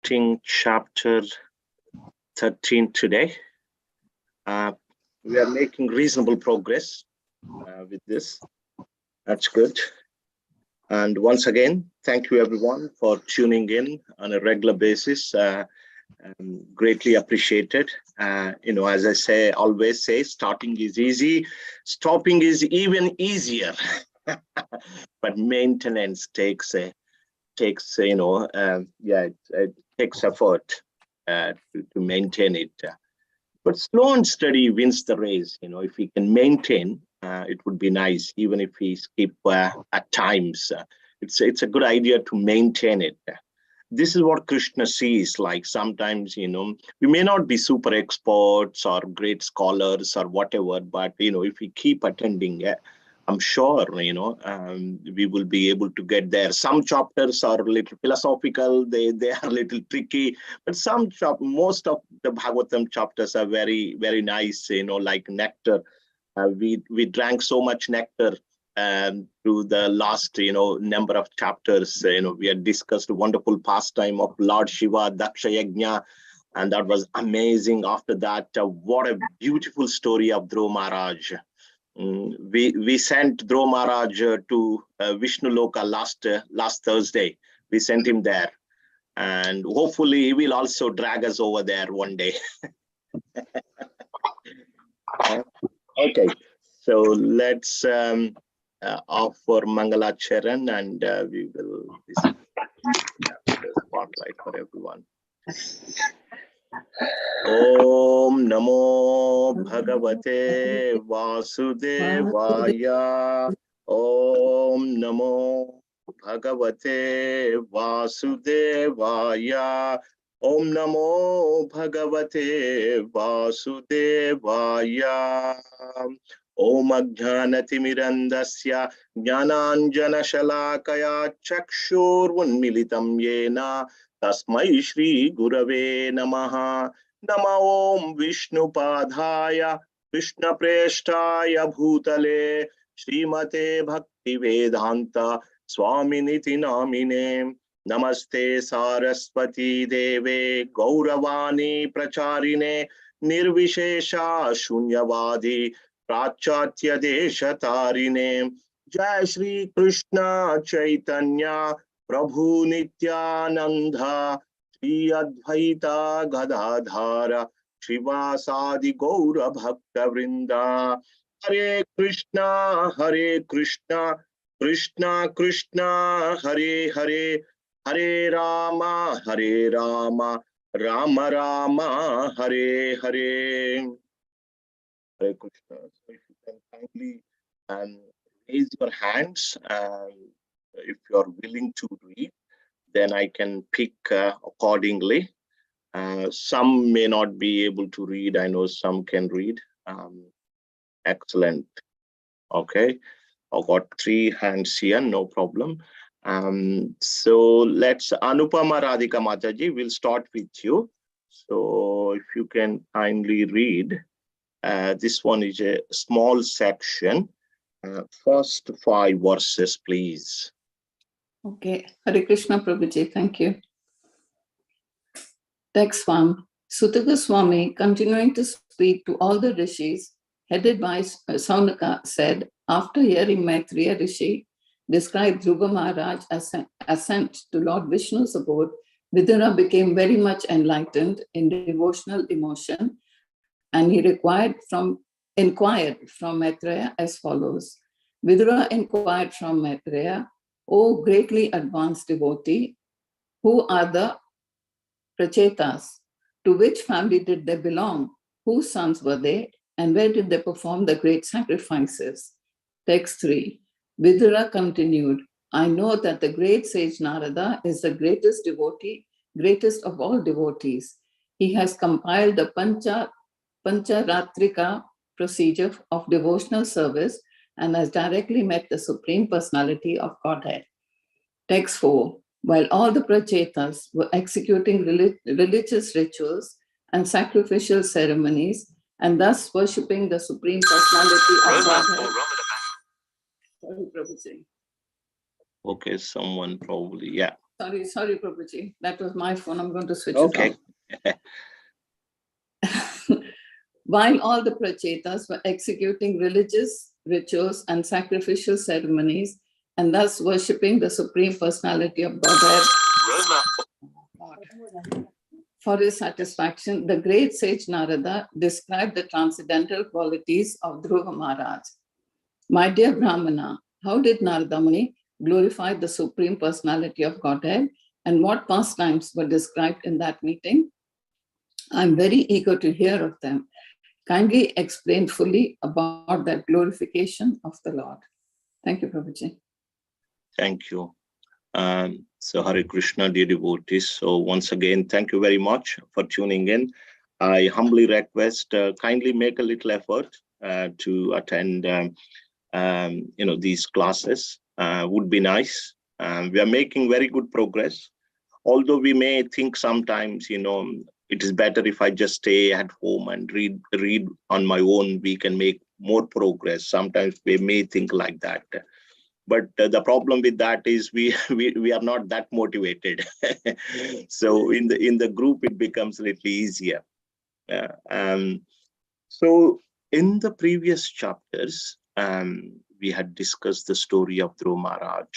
starting chapter 13 today. We are making reasonable progress with this. That's good. And once again, thank you everyone for tuning in on a regular basis. Greatly appreciated. As I always say, starting is easy, stopping is even easier. But maintenance takes it takes effort to maintain it. But slow and steady wins the race. If we can maintain, it would be nice, even if we skip at times. It's a good idea to maintain it. This is what Krishna sees. Like sometimes, we may not be super experts or great scholars or whatever, but if we keep attending, I'm sure, we will be able to get there. Some chapters are a little philosophical, they are a little tricky, but most of the Bhagavatam chapters are very, very nice, like nectar. We drank so much nectar through the last, number of chapters. We had discussed a wonderful pastime of Lord Shiva, Daksha Yajna, and that was amazing. After that, what a beautiful story of Dhruva Maharaj. We sent Dhruva Maharaj to Vishnu Loka last Thursday. We sent him there, and hopefully he will also drag us over there one day. Okay, so let's offer Mangalacharan, and we will spotlight for everyone. Om Namo Bhagavate Vasudevaya. Om Namo Bhagavate Vasudevaya. Om Namo Bhagavate Vasudevaya. Om Ajnanatimirandasya Jnananjana Shalakaya Chakshurvunmilitam Yena Tasmai Shri Gurave Namaha. Nama Om Vishnu Padhaya Krishna Preshtaya Bhutale Srimate Bhakti Vedanta Swaminiti Namine. Namaste Saraswati Deve Gauravani Pracharine Nirvishesha Shunyavadi Prachatya Deshatarine. Jai Shri Krishna Chaitanya Prabhu Nityananda Shri Advaita Gadadhara Shivasadi Gaura Bhakta Vrinda. Hare Krishna, Krishna Krishna, Hare Hare, Hare Rama, Rama Rama, Hare Hare. Hare Krishna. So if you can kindly raise your hands, if you are willing to read, then I can pick accordingly. Some may not be able to read. I know some can read. Excellent. Okay, I've got 3 hands here, no problem. So let's, Anupama Radhika Mataji, we'll start with you. So if you can kindly read, this one is a small section. First 5 verses, please. Okay, Hare Krishna Prabhuji, thank you. Text 1. Sutta Goswami, continuing to speak to all the rishis, headed by Saunaka, said, after hearing Maitreya Rishi describe Dhruva Maharaj as ascent to Lord Vishnu's abode, Vidura became very much enlightened in devotional emotion, and he inquired from Maitreya as follows. Vidura inquired from Maitreya, O greatly advanced devotee, who are the Prachetas? To which family did they belong? Whose sons were they? And where did they perform the great sacrifices? Text 3. Vidura continued, I know that the great sage Narada is the greatest devotee, greatest of all devotees. He has compiled the Pancharatrika procedure of devotional service and has directly met the Supreme Personality of Godhead. Text 4. While all the Prachetas were executing religious rituals and sacrificial ceremonies, and thus worshipping the Supreme Personality of Godhead. Sorry, Prabhuji. Okay, someone probably, yeah. Sorry, Prabhuji. That was my phone. I'm going to switch Okay. it off. While all the prachetas were executing religious rituals and sacrificial ceremonies, and thus worshipping the Supreme Personality of Godhead for his satisfaction, the great sage Narada described the transcendental qualities of Dhruva Maharaj. My dear Brahmana, how did Narada Muni glorify the Supreme Personality of Godhead, and what pastimes were described in that meeting? I'm very eager to hear of them. Kindly explain fully about that glorification of the Lord. Thank you, Prabhuji. Thank you. So Hare Krishna, dear devotees. So once again, thank you very much for tuning in. I humbly request, kindly make a little effort to attend, these classes. Would be nice. We are making very good progress. Although we may think sometimes, it is better if I just stay at home and read on my own. We can make more progress. Sometimes we may think like that. But the problem with that is we are not that motivated. So in the group, it becomes a little easier. So in the previous chapters, we had discussed the story of Dhruva Maharaj,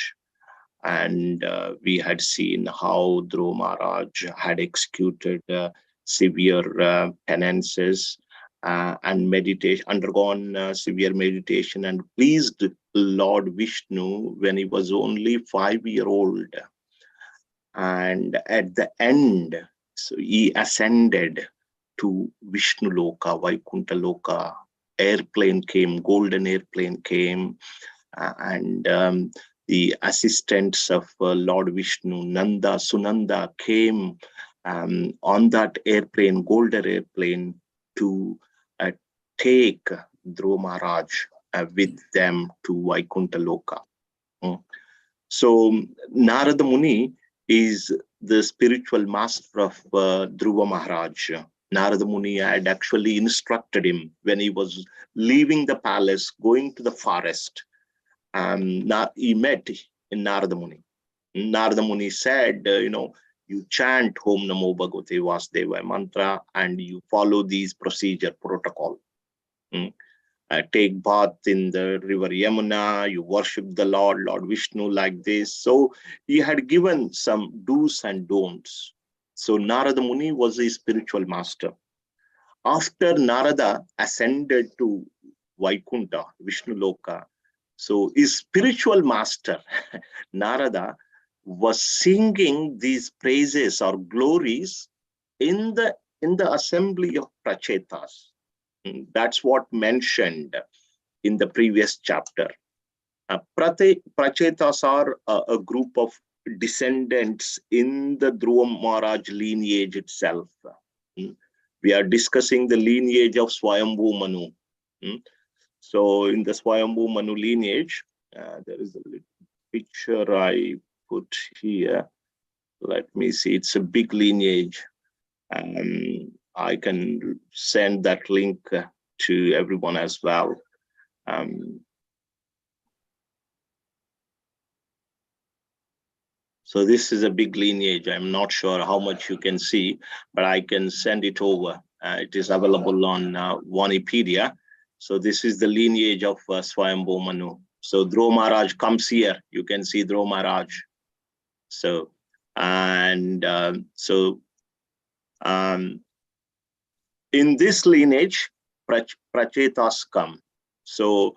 and we had seen how Dhruva Maharaj had executed severe penances and meditation, undergone severe meditation, and pleased Lord Vishnu when he was only 5 years old. And at the end, so he ascended to Vishnu Loka, Vaikuntha Loka. Airplane came, golden airplane came, and the assistants of Lord Vishnu, Nanda, Sunanda, came on that airplane, golden airplane, to take Dhruva Maharaj with them to Vaikuntha Loka. So Narada Muni is the spiritual master of Dhruva Maharaj. Narada Muni had actually instructed him when he was leaving the palace, going to the forest. He met in Narada Muni. Narada Muni said, you chant Om Namo Bhagavate Vasudevaya mantra and you follow these procedure protocol. Take bath in the river Yamuna, you worship the Lord Vishnu like this. So he had given some do's and don'ts. So Narada Muni was a spiritual master. After Narada ascended to Vaikuntha, Vishnu Loka, so his spiritual master, Narada, was singing these praises or glories in the assembly of Prachetas. That's what mentioned in the previous chapter. Prachetas are a group of descendants in the Dhruva Maharaj lineage itself. We are discussing the lineage of Swayambhu Manu. So in the Swayambhu Manu lineage, there is a little picture I put here. Let me see, it's a big lineage. I can send that link to everyone as well. So this is a big lineage. I'm not sure how much you can see, but I can send it over. It is available on Wikipedia. So this is the lineage of Swayambhu Manu. So Dhruva Maharaj comes here. You can see Dhruva Maharaj. So, and in this lineage, Prachetas come. So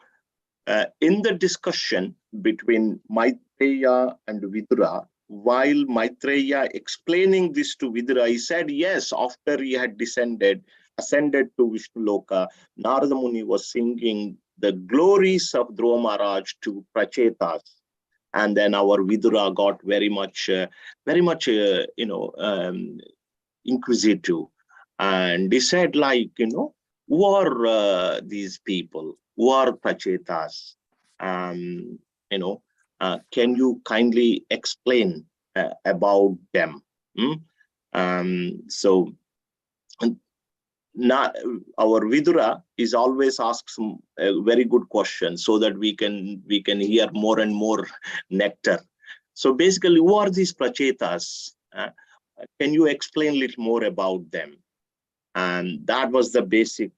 in the discussion between Maitreya and Vidura, while Maitreya explaining this to Vidura, he said, yes, after he had ascended to Vishnu Loka, Narada Muni was singing the glories of Dhruva Maharaj to Prachetas. And then our Vidura got very much inquisitive. And he said, who are these people? Who are Prachetas? Can you kindly explain about them? So our Vidura is always asks a very good question so that we can hear more and more nectar. So basically, who are these Prachetas? Can you explain a little more about them? And that was the basic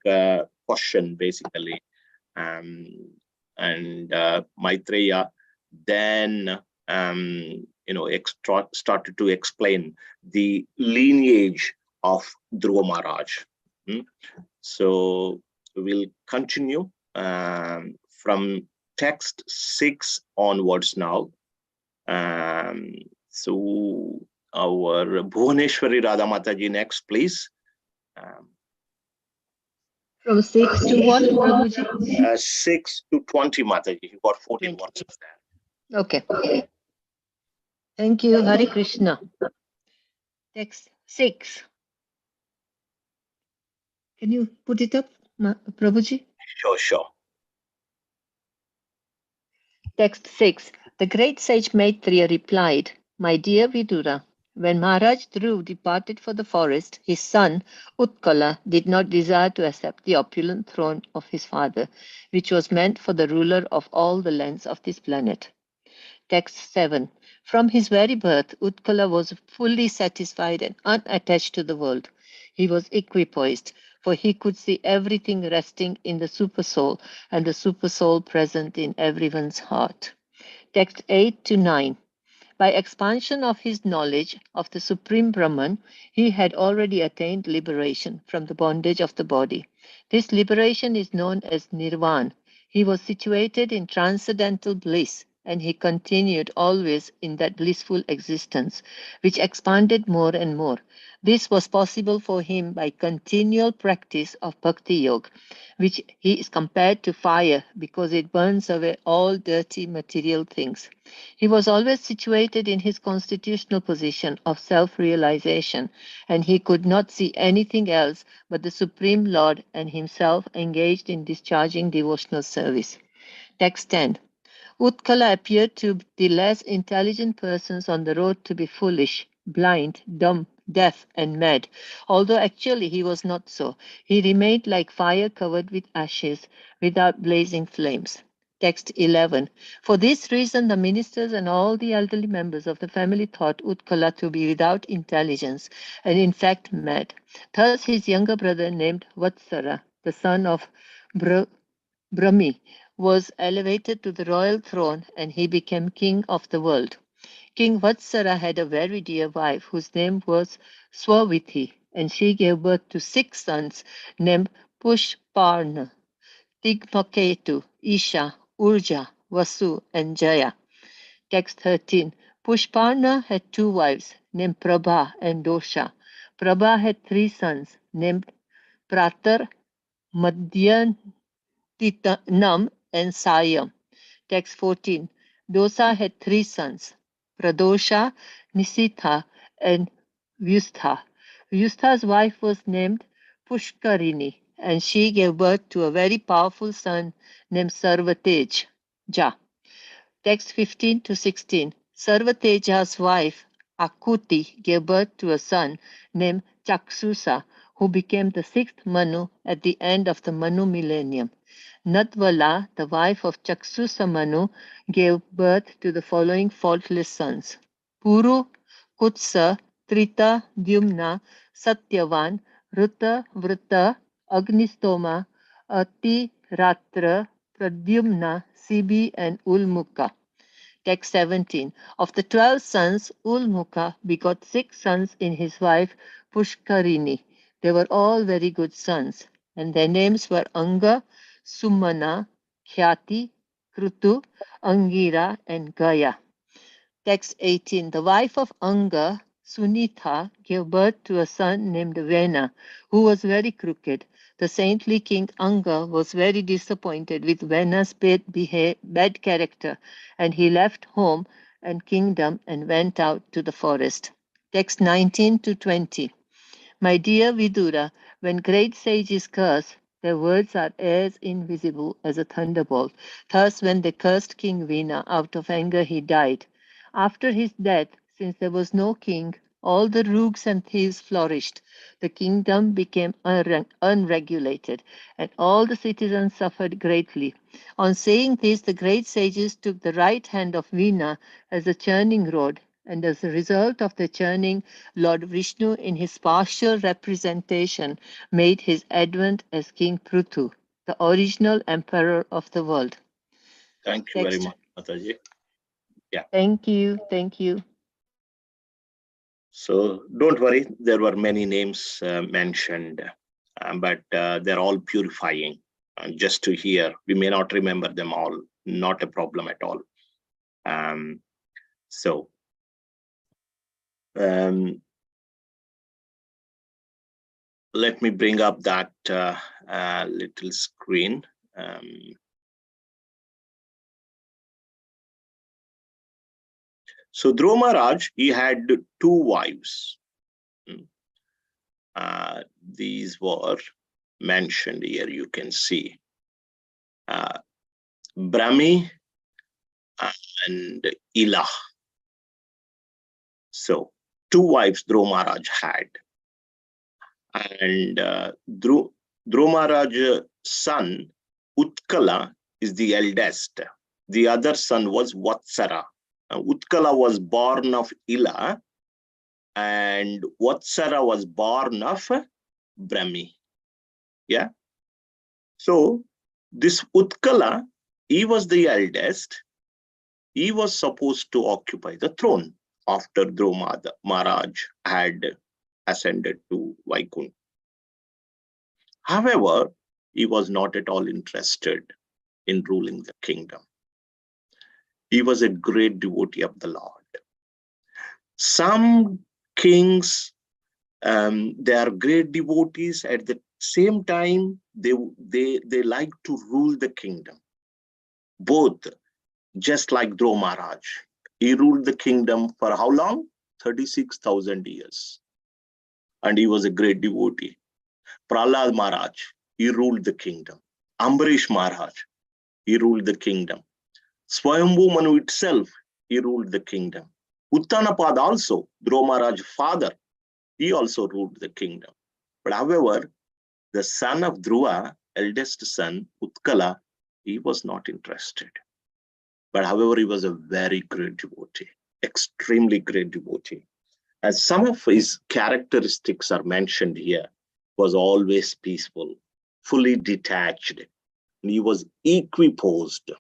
question, basically. And Maitreya then, started to explain the lineage of Dhruva Maharaj. So we'll continue from text 6 onwards now. So our Bhuvaneshwari Radha Mataji next, please. From 6 to what, Prabhuji? 6 to 20, Mataji. You got 14 words there. Okay. Thank you, Hare Krishna. Text 6. Can you put it up, Prabhuji? Sure. Text 6. The great sage Maitreya replied, My dear Vidura, when Maharaj Dhruv departed for the forest, his son Utkala did not desire to accept the opulent throne of his father, which was meant for the ruler of all the lands of this planet. Text 7. From his very birth, Utkala was fully satisfied and unattached to the world. He was equipoised, for he could see everything resting in the Supersoul and the Supersoul present in everyone's heart. Text 8 to 9. By expansion of his knowledge of the Supreme Brahman, he had already attained liberation from the bondage of the body. This liberation is known as Nirvana. He was situated in transcendental bliss, and he continued always in that blissful existence, which expanded more and more. This was possible for him by continual practice of Bhakti Yoga, which he is compared to fire because it burns away all dirty material things. He was always situated in his constitutional position of self-realization, and he could not see anything else but the Supreme Lord and himself engaged in discharging devotional service. Text 10. Utkala appeared to the less intelligent persons on the road to be foolish, blind, dumb, deaf, and mad, although actually he was not so. He remained like fire covered with ashes, without blazing flames. Text 11. For this reason, the ministers and all the elderly members of the family thought Utkala to be without intelligence, and in fact mad. Thus his younger brother, named Vatsara, the son of Brahmi, was elevated to the royal throne, and he became king of the world. King Vatsara had a very dear wife whose name was Swaviti, and she gave birth to 6 sons named Pushparna, Tigmaketu, Isha, Urja, Vasu, and Jaya. Text 13. Pushparna had 2 wives named Prabha and Dosha. Prabha had 3 sons named Pratar, Madhyan, Nam, and Sayam. Text 14. Dosa had 3 sons, Pradosha, Nisitha, and Vyustha. Vyustha's wife was named Pushkarini, and she gave birth to a very powerful son named Sarvatej. Text 15 to 16. Sarvateja's wife, Akuti, gave birth to a son named Chaksusa, who became the 6th Manu at the end of the Manu millennium. Natvala, the wife of Chaksusa Manu, gave birth to the following faultless sons: Puru, Kutsa, Trita, Dyumna, Satyavan, Ruta, Vrita, Agnistoma, Ati, Ratra, Pradyumna, Sibi, and Ulmuka. Text 17. Of the 12 sons, Ulmuka begot 6 sons in his wife Pushkarini. They were all very good sons, and their names were Anga, Sumana, Khyati, Krutu, Angira, and Gaya. Text 18. The wife of Anga, Sunitha, gave birth to a son named Vena, who was very crooked. The saintly king Anga was very disappointed with Vena's bad character, and he left home and kingdom and went out to the forest. Text 19 to 20. My dear Vidura, when great sages curse, their words are as invisible as a thunderbolt. Thus, when they cursed King Vena, out of anger he died. After his death, since there was no king All the rooks and thieves flourished. The kingdom became unregulated, and all the citizens suffered greatly. On saying this, the great sages took the right hand of Veena as a churning rod, and as a result of the churning, Lord Vishnu, in his partial representation, made his advent as King Prithu, the original emperor of the world. Thank you very Next. much, Mataji. Yeah. Thank you. Thank you. So don't worry, there were many names mentioned, but they're all purifying. And just to hear, we may not remember them all, not a problem at all. So let me bring up that little screen. So Dhruva Maharaj, he had two wives. These were mentioned here, you can see. Brahmi and Ila. So two wives Dhruva Maharaj had. And Dhruva Maharaj's son, Utkala, is the eldest. The other son was Vatsara. Utkala was born of Ila, and Vatsara was born of Brahmi. Yeah. So this Utkala, he was the eldest. He was supposed to occupy the throne after Dhruva Maharaj had ascended to Vaikunth. However, he was not at all interested in ruling the kingdom. He was a great devotee of the Lord. Some kings, they are great devotees. At the same time, they like to rule the kingdom. Both, just like Dhruva Maharaj. He ruled the kingdom for how long? 36,000 years. And he was a great devotee. Prahlad Maharaj, he ruled the kingdom. Ambarish Maharaj, he ruled the kingdom. Swayambhu Manu itself, he ruled the kingdom. Uttanapad also, Dhruva Maharaj's father, he also ruled the kingdom. But however, the son of Dhruva, eldest son, Utkala, he was not interested. But however, he was a very great devotee, extremely great devotee. As some of his characteristics are mentioned here, was always peaceful, fully detached. He was equiposed.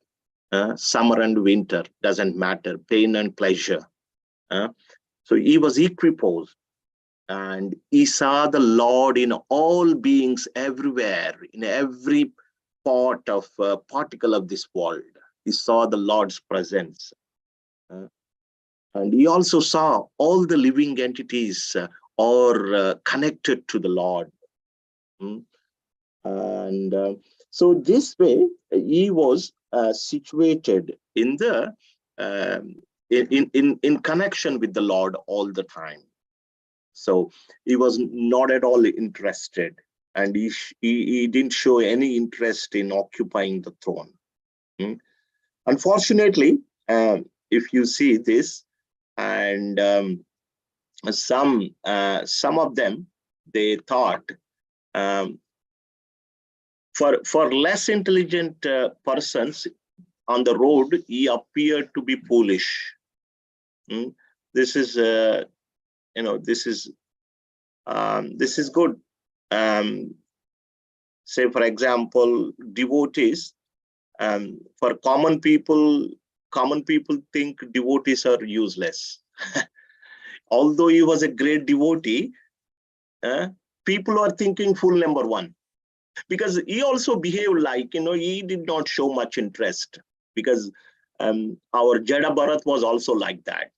Summer and winter doesn't matter, pain and pleasure. So he was equiposed, and he saw the Lord in all beings everywhere, in every part of particle of this world. He saw the Lord's presence. And he also saw all the living entities are connected to the Lord. And so this way, he was situated in the in connection with the Lord all the time. So he was not at all interested, and he didn't show any interest in occupying the throne. Unfortunately, if you see this, and some of them, they thought, for less intelligent persons on the road, he appeared to be foolish. This is this is good. Say, for example, devotees. For common people think devotees are useless. Although he was a great devotee, people are thinking fool number one, because he also behaved like, he did not show much interest, because our Jada Bharat was also like that.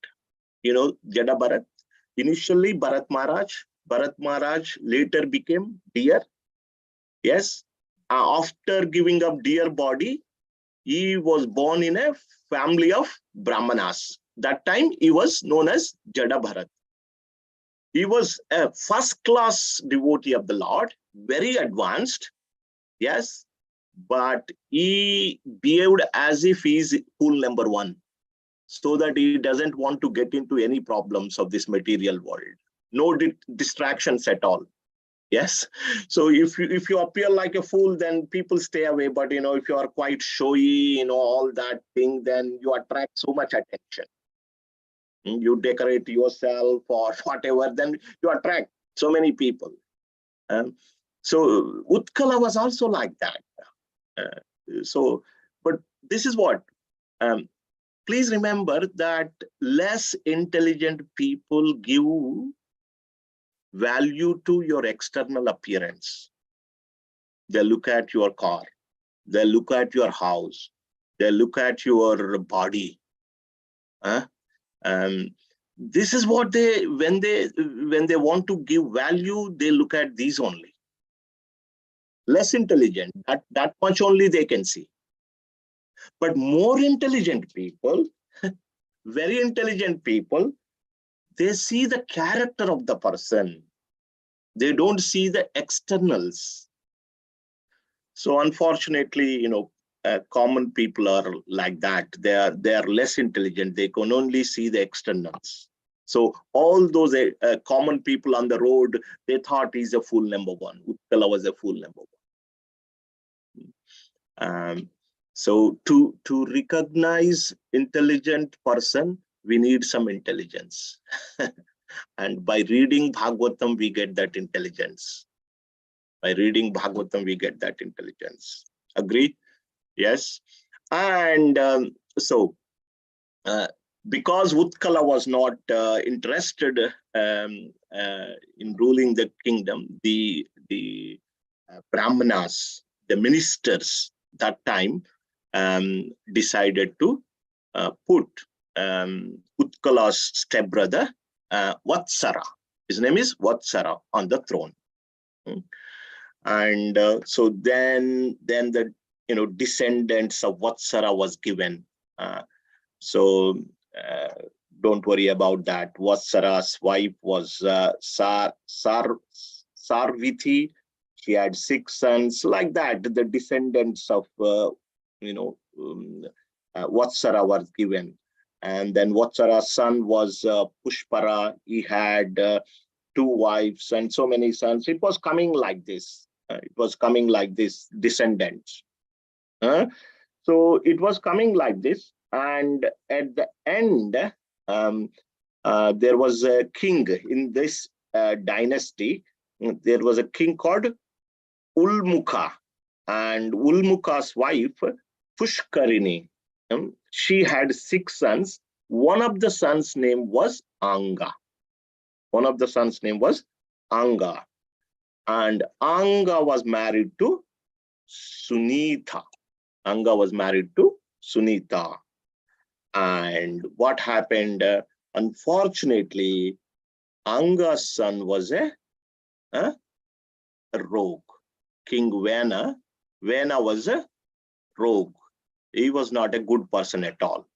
Jada Bharat, initially Bharat Maharaj later became deer. Yes, after giving up deer body, he was born in a family of Brahmanas. That time he was known as Jada Bharat. He was a first-class devotee of the Lord, very advanced, yes, but he behaved as if he is fool number one. so that he doesn't want to get into any problems of this material world. No distractions at all. Yes. So if you appear like a fool, then people stay away. But if you are quite showy, all that thing, then you attract so much attention. You decorate yourself or whatever, then you attract so many people. So Utkala was also like that. But this is what, please remember that less intelligent people give value to your external appearance. They look at your car, they look at your house, they look at your body. This is what when they want to give value, they look at these only. Less intelligent, that much only they can see. But more intelligent people, very intelligent people, they see the character of the person. They don't see the externals. So unfortunately, common people are like that. They are less intelligent. They can only see the externals. So all those common people on the road, they thought he's a fool number one. Utkala was a fool number one. So to recognize intelligent person, we need some intelligence. And by reading Bhagavatam, we get that intelligence. By reading Bhagavatam, we get that intelligence. Agree? Yes. And because Utkala was not interested in ruling the kingdom, the Brahmanas, the ministers that time, decided to put Utkala's stepbrother, Vatsara, his name is Vatsara, on the throne. And so then the descendants of Vatsara was given. So don't worry about that. Vatsara's wife was Sarviti. She had 6 sons, like that. The descendants of Vatsara was given. And then Vatsara's son was Pushpara. He had 2 wives and so many sons. It was coming like this. It was coming like this, descendants. So it was coming like this. And at the end, there was a king in this dynasty. There was a king called Ulmukha. And Ulmukha's wife, Pushkarini, she had 6 sons. One of the sons' name was Anga. One of the sons' name was Anga. And Anga was married to Sunita. Anga was married to Sunita. And what happened? Unfortunately, Anga's son was a rogue. King Vena. Vena was a rogue. He was not a good person at all.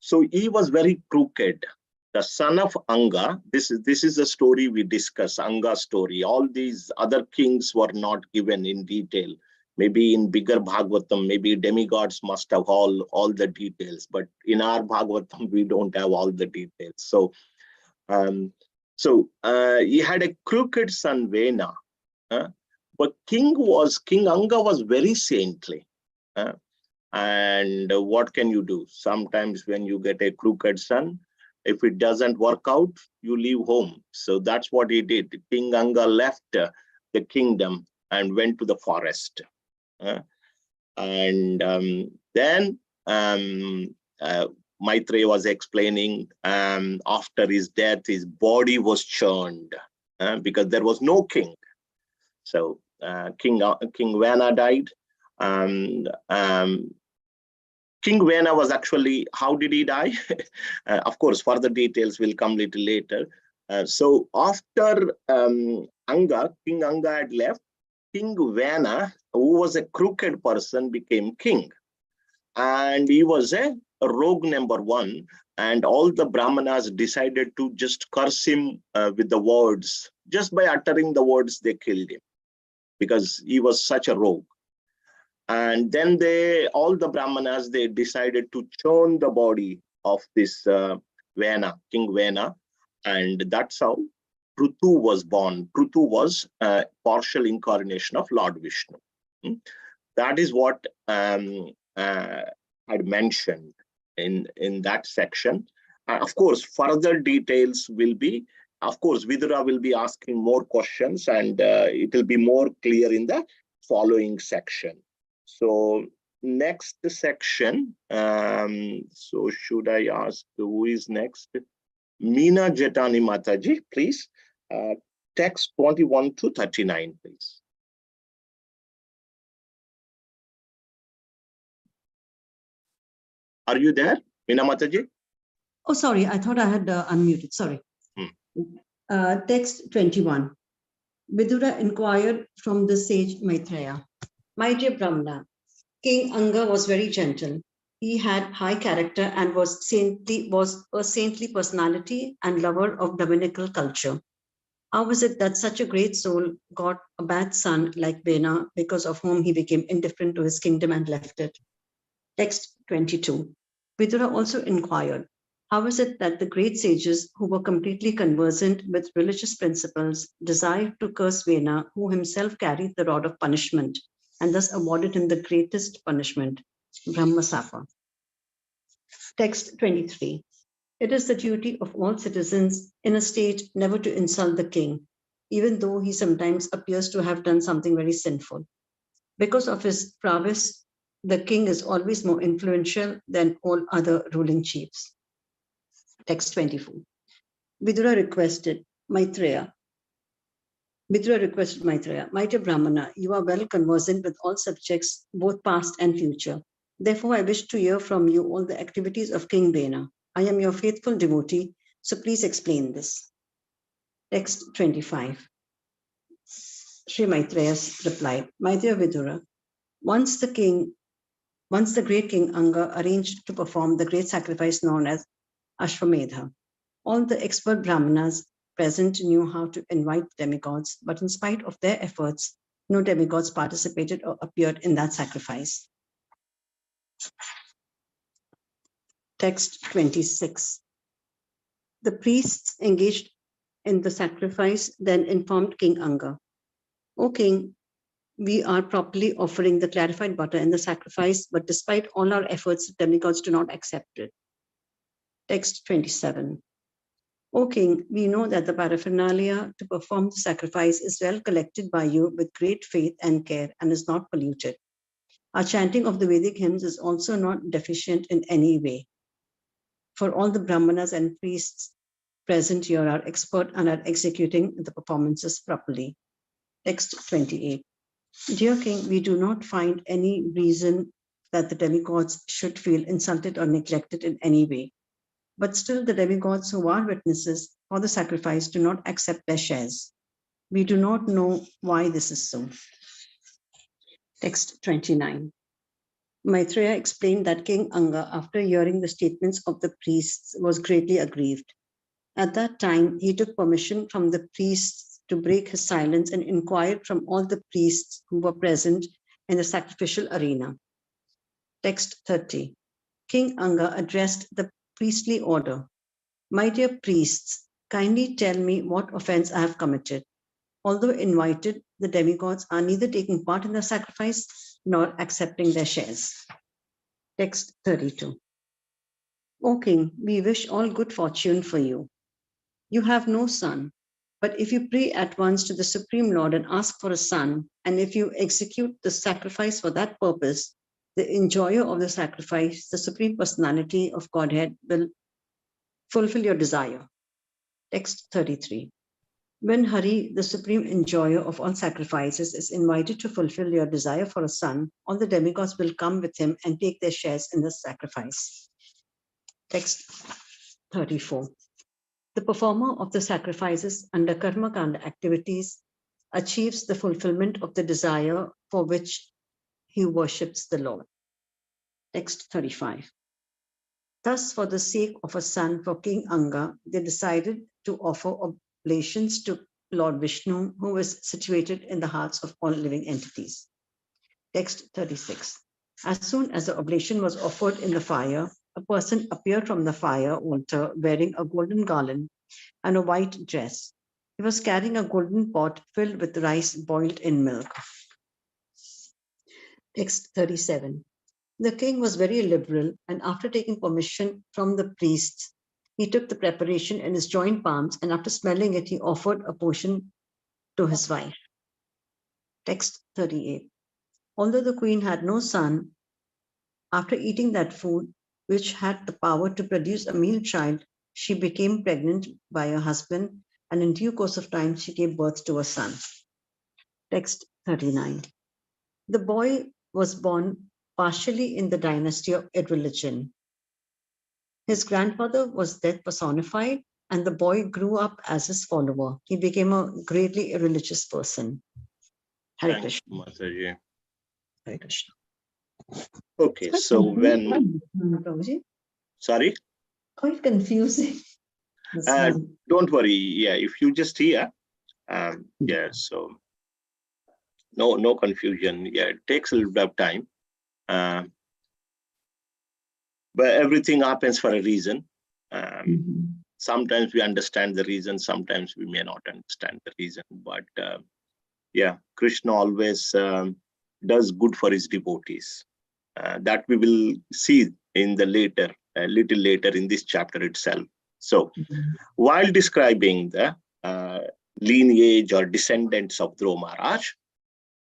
So he was very crooked. The son of Anga, this is the story we discuss, Anga's story. All these other kings were not given in detail. Maybe in bigger Bhagavatam, maybe demigods must have all the details. But in our Bhagavatam, we don't have all the details. So, he had a crooked son, Vena. But King Anga was very saintly. And what can you do? Sometimes when you get a crooked son, if it doesn't work out, you leave home. So that's what he did. King Anga left the kingdom and went to the forest. And then Maitreya was explaining, after his death, his body was churned because there was no king. So King Vena died. King Vena was actually, how did he die? Of course, further details will come little later. So after King Anga had left, King Vena, who was a crooked person, became king. And he was a rogue number 1. And all the Brahmanas decided to just curse him with the words. Just by uttering the words, they killed him because he was such a rogue. And then all the Brahmanas, they decided to churn the body of this Vena, King Vena. And that's how Prithu was born. Prithu was a partial incarnation of Lord Vishnu. That is what I'd mentioned in that section. Of course, further details will be, of course, Vidura will be asking more questions, and it will be more clear in the following section. So next section, so should I ask who is next? Meena Jetani Mataji, please. Text 21 to 39, please. Are you there, Meena Mataji? Oh, sorry, I thought I had unmuted, sorry. Text 21. Vidura inquired from the sage Maitreya. My dear Brahmana, King Anga was very gentle. He had high character and was a saintly personality and lover of dominical culture. How was it that such a great soul got a bad son like Vena, because of whom he became indifferent to his kingdom and left it? Text 22. Vidura also inquired, how is it that the great sages who were completely conversant with religious principles desired to curse Vena, who himself carried the rod of punishment, and thus awarded him the greatest punishment, Brahmasapa? Text 23. It is the duty of all citizens in a state never to insult the king, even though he sometimes appears to have done something very sinful. Because of his prowess, the king is always more influential than all other ruling chiefs. Text 24. Vidura requested Maitreya, my dear Brahmana, you are well conversant with all subjects, both past and future. Therefore, I wish to hear from you all the activities of King Vena. I am your faithful devotee, so please explain this. Text 25. Sri Maitreya replied, my dear Vidura, once the great King Anga arranged to perform the great sacrifice known as Ashwamedha, all the expert Brahmanas present knew how to invite demigods, but in spite of their efforts, no demigods participated or appeared in that sacrifice. Text 26. The priests engaged in the sacrifice then informed King Anga, O king, we are properly offering the clarified butter in the sacrifice, but despite all our efforts, demigods do not accept it. Text 27. O king, we know that the paraphernalia to perform the sacrifice is well collected by you with great faith and care and is not polluted. Our chanting of the Vedic hymns is also not deficient in any way. For all the Brahmanas and priests present here are expert and are executing the performances properly. Text 28. Dear king, we do not find any reason that the demigods should feel insulted or neglected in any way. But still, the demigods who are witnesses for the sacrifice do not accept their shares. We do not know why this is so. Text 29. Maitreya explained that King Anga, after hearing the statements of the priests, was greatly aggrieved. At that time, he took permission from the priests to break his silence and inquired from all the priests who were present in the sacrificial arena. Text 30. King Anga addressed the priestly order. My dear priests, kindly tell me what offense I have committed. Although invited, the demigods are neither taking part in the sacrifice nor accepting their shares. Text 32. O king, we wish all good fortune for you. You have no son, but if you pray at once to the Supreme Lord and ask for a son, and if you execute the sacrifice for that purpose, the enjoyer of the sacrifice, the Supreme Personality of Godhead, will fulfill your desire. Text 33. When Hari, the supreme enjoyer of all sacrifices, is invited to fulfill your desire for a son, all the demigods will come with him and take their shares in the sacrifice. Text 34. The performer of the sacrifices under Karma Kanda activities achieves the fulfillment of the desire for which he worships the Lord. Text 35. Thus, for the sake of a son for King Anga, they decided to offer oblations to Lord Vishnu, who is situated in the hearts of all living entities. Text 36. As soon as the oblation was offered in the fire, a person appeared from the fire altar wearing a golden garland and a white dress. He was carrying a golden pot filled with rice boiled in milk. Text 37. The king was very liberal, and after taking permission from the priests, he took the preparation in his joint palms, and after smelling it, he offered a portion to his wife. Text 38. Although the queen had no son, after eating that food, which had the power to produce a male child, she became pregnant by her husband, and in due course of time, she gave birth to a son. Text 39. The boy was born partially in the dynasty of irreligion. His grandfather was death personified, and the boy grew up as his follower. He became a greatly irreligious person. Hare Thanks, Krishna. Mataji. Hare Krishna. Okay, so when, Prabhuji, sorry, quite confusing. This one. don't worry. Yeah, if you just hear, yeah, so no confusion. Yeah, it takes a little bit of time. But everything happens for a reason. Sometimes we understand the reason, sometimes we may not understand the reason. But yeah, Krishna always does good for his devotees. That we will see in the later, a little later in this chapter itself. So while describing the lineage or descendants of Dhruva Maharaj,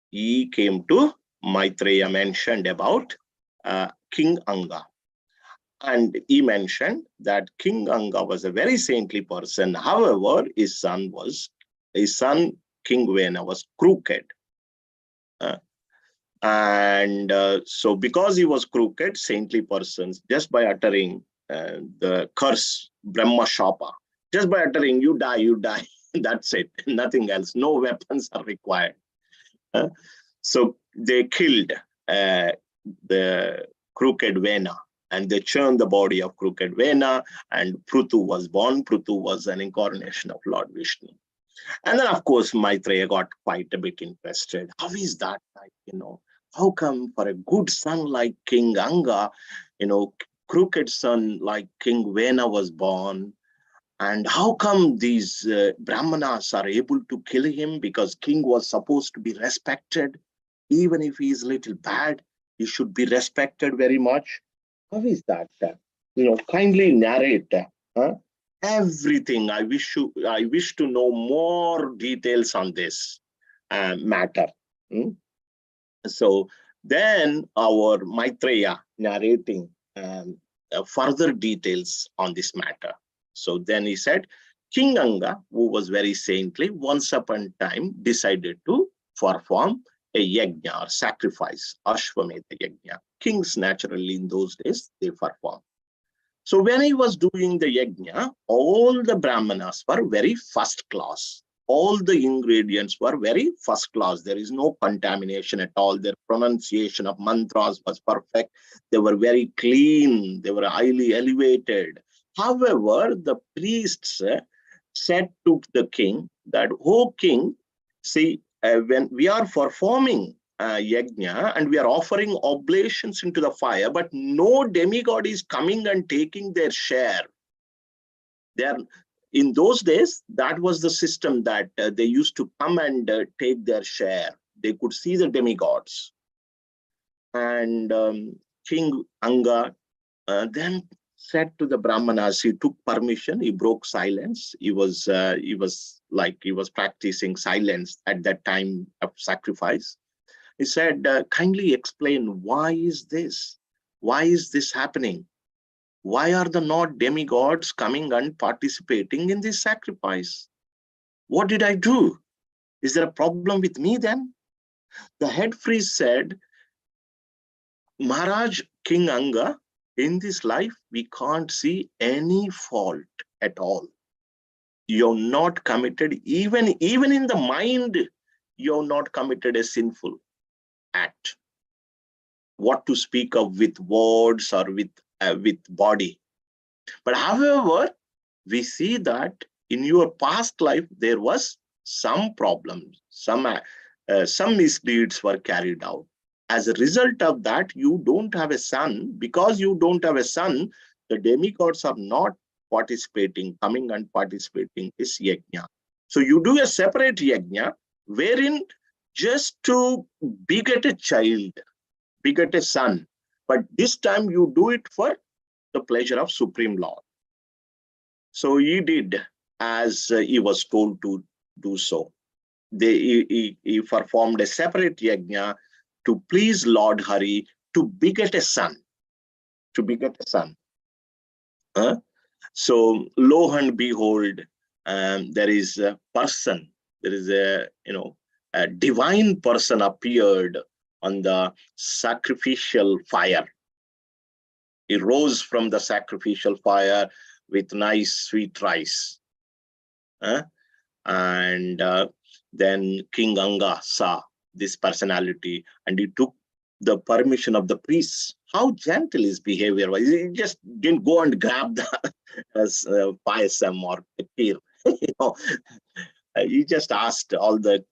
he came to Maitreya mentioned about King Anga. And he mentioned that King Anga was a very saintly person. However, his son, King Vena, was crooked. So because he was crooked, saintly persons, just by uttering the curse, Brahma Shapa, just by uttering, you die, that's it, nothing else, no weapons are required. So they killed the crooked Vena, and they churned the body of crooked Vena, and Prutu was born. Prutu was an incarnation of Lord Vishnu. And then, of course, Maitreya got quite a bit interested. How is that like, how come for a good son like King Anga, crooked son like King Vena was born? And how come these Brahmanas are able to kill him? Because king was supposed to be respected. Even if he is a little bad, he should be respected very much. How is that? Kindly narrate everything. I wish to know more details on this matter. So then our Maitreya narrating further details on this matter. So then he said, King Anga, who was very saintly, once upon a time decided to perform a yajna or sacrifice, Ashwamedha yajna. Kings naturally in those days, they perform. So when he was doing the yajna, all the Brahmanas were very first class. All the ingredients were very first class. There is no contamination at all. Their pronunciation of mantras was perfect. They were very clean. They were highly elevated. However, the priests said to the king that, "Oh king, see, when we are performing yajna and we are offering oblations into the fire, but no demigod is coming and taking their share." In those days, that was the system that they used to come and take their share. They could see the demigods. And King Anga then said to the Brahmanas, he took permission, he broke silence. He was practicing silence at that time of sacrifice. He said, kindly explain, why is this? Why is this happening? Why are the not demigods coming and participating in this sacrifice? What did I do? Is there a problem with me then? The head priest said, Maharaj, King Anga, in this life, we can't see any fault at all. You're not committed, even in the mind, you're not committed a sinful act. What to speak of with words or with body. But however, we see that in your past life, there was some problems, some misdeeds were carried out. as a result of that, you don't have a son. Because you don't have a son, the demigods are not coming and participating this yajna. So you do a separate yajna wherein just to beget a child, beget a son. But this time you do it for the pleasure of Supreme Lord. So he did as he was told to do so. He performed a separate yajna to please Lord Hari, to beget a son. To beget a son. So lo and behold, there is a person. There is a divine person appeared on the sacrificial fire. He rose from the sacrificial fire with nice sweet rice. And then King Anga saw this personality and he took the permission of the priests. How gentle his behavior was. He just didn't go and grab the payasam or kheer. He just asked all the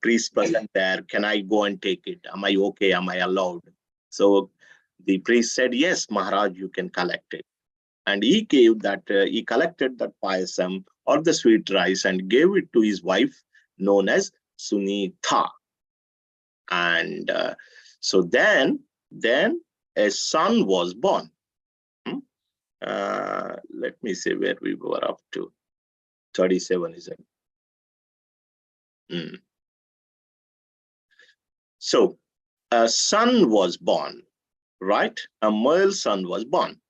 priests present there, can I go and take it? Am I okay? Am I allowed? So the priest said, yes, Maharaj, you can collect it. And he gave that, he collected that payasam or the sweet rice and gave it to his wife known as Sunitha. And so then a son was born. Let me see where we were up to. 37 is it? So a son was born, right? A male son was born.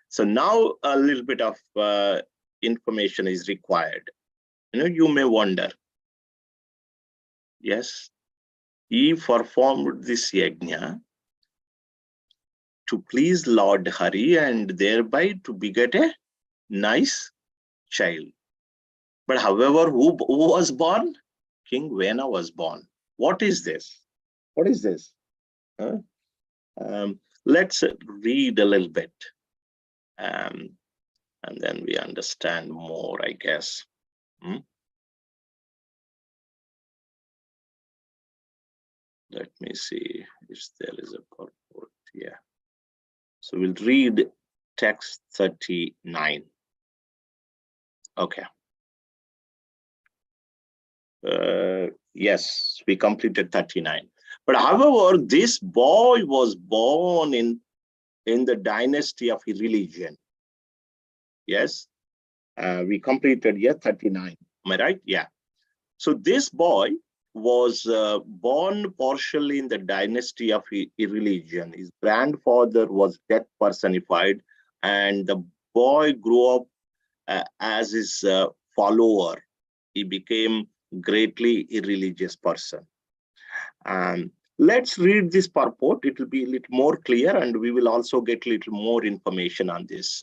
So now a little bit of information is required. You may wonder, yes, he performed this yajna to please Lord Hari and thereby to beget a nice child. But however, who was born? King Vena was born. What is this? What is this? Let's read a little bit. And then we understand more, I guess. Let me see if there is a purport. Yeah. So we'll read text 39. Okay. Yes, we completed 39. But however, this boy was born in the dynasty of religion. Yes, we completed 39. Am I right? Yeah. So this boy was born partially in the dynasty of religion. His grandfather was death personified, and the boy grew up as his follower. He became greatly irreligious person. Let's read this purport. It will be a little more clear, and we will also get a little more information on this.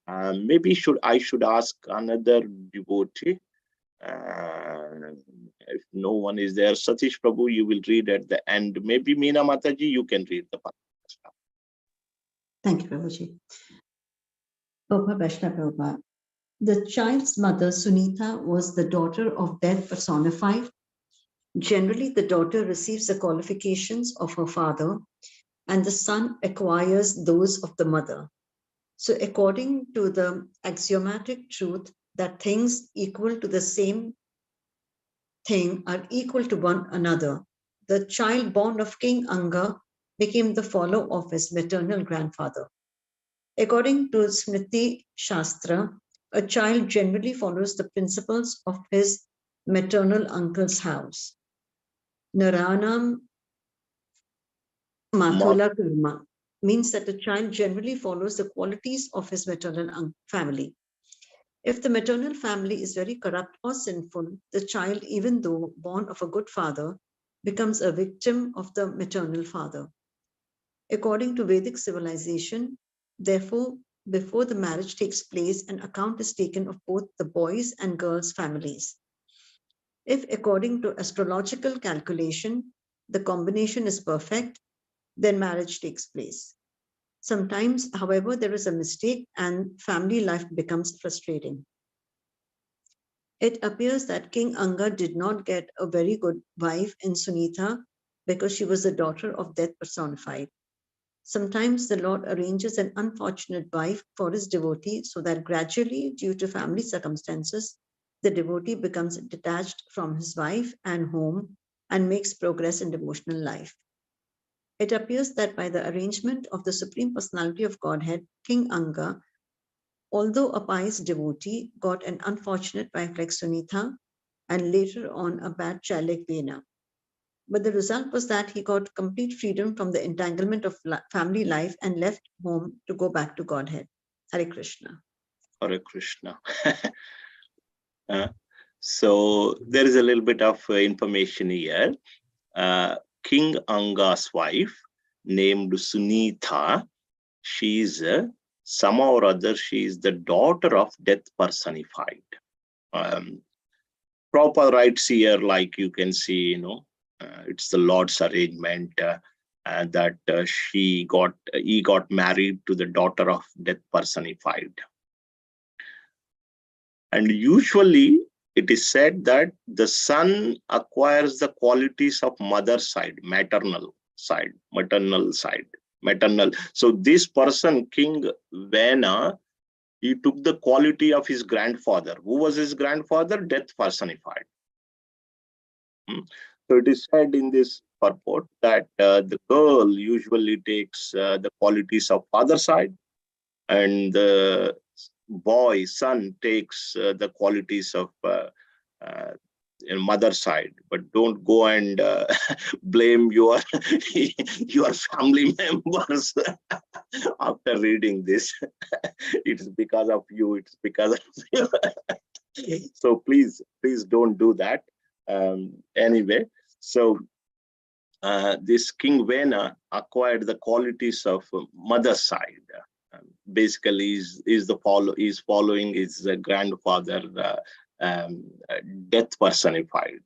Maybe I should ask another devotee. If no one is there, Satish Prabhu, you will read at the end. Maybe Meena Mataji, you can read the purport. Thank you, Prabhuji. Prabhupada. The child's mother, Sunitha, was the daughter of death personified. Generally, the daughter receives the qualifications of her father, and the son acquires those of the mother. So according to the axiomatic truth that things equal to the same thing are equal to one another, the child born of King Anga became the follower of his maternal grandfather. According to Smriti Shastra, a child generally follows the principles of his maternal uncle's house. Naranam Mathula Karma means that the child generally follows the qualities of his maternal family. If the maternal family is very corrupt or sinful, the child, even though born of a good father, becomes a victim of the maternal father. According to Vedic civilization, therefore, before the marriage takes place, an account is taken of both the boys' and girls' families. If, according to astrological calculation, the combination is perfect, then marriage takes place. Sometimes, however, there is a mistake and family life becomes frustrating. It appears that King Anga did not get a very good wife in Sunitha, because she was the daughter of death personified. Sometimes the Lord arranges an unfortunate wife for his devotee so that gradually, due to family circumstances, the devotee becomes detached from his wife and home and makes progress in devotional life. It appears that by the arrangement of the Supreme Personality of Godhead, King Anga, although a pious devotee, got an unfortunate wife like Sunitha and later on a bad child like Vena. But the result was that he got complete freedom from the entanglement of family life and left home to go back to Godhead. Hare Krishna. Hare Krishna. So there is a little bit of information here. King Anga's wife, named Sunitha, she is somehow or other, she is the daughter of death personified. Proper rights here, like you can see, it's the Lord's arrangement that he got married to the daughter of death personified. And usually it is said that the son acquires the qualities of mother side, maternal. So this person, King Vena, he took the quality of his grandfather. Who was his grandfather? Death personified. So it is said in this purport that the girl usually takes the qualities of father side, and the son takes the qualities of mother side. But don't go and blame your your family members after reading this. It's because of you. It's because of you. So please don't do that. Anyway, so this King Vena acquired the qualities of mother side. Basically, is following his grandfather, death personified.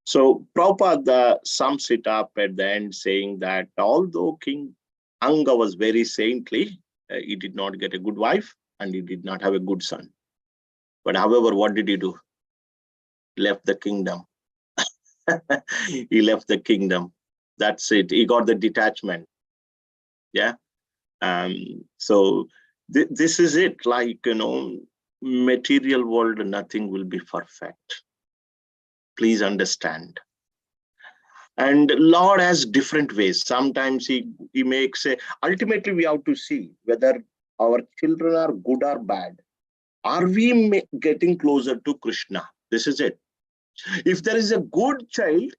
So Prabhupada sums it up at the end, saying that although King Anga was very saintly, he did not get a good wife and he did not have a good son. But however, what did he do? Left the kingdom. He left the kingdom. That's it. He got the detachment. Yeah. So this is it. Like, material world, nothing will be perfect. Please understand. And Lord has different ways. Sometimes he makes ultimately we have to see whether our children are good or bad. Are we getting closer to Krishna? This is it. If there is a good child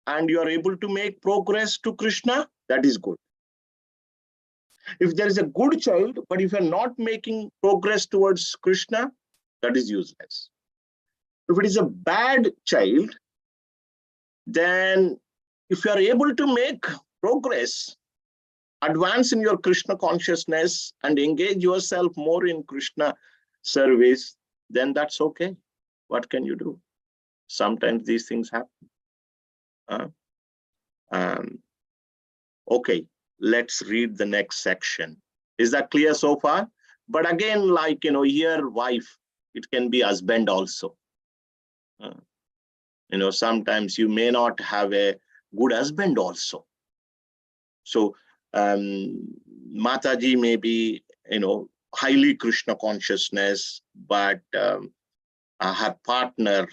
and you are able to make progress to Krishna, that is good. If there is a good child, but if you are not making progress towards Krishna, that is useless. If it is a bad child, then if you are able to make progress, advance in your Krishna consciousness and engage yourself more in Krishna service, then that's okay. What can you do? Sometimes these things happen. Okay, let's read the next section. Is that clear so far? But again, like, here, wife, it can be husband also. Sometimes you may not have a good husband also. So Mataji may be, highly Krishna consciousness, but her partner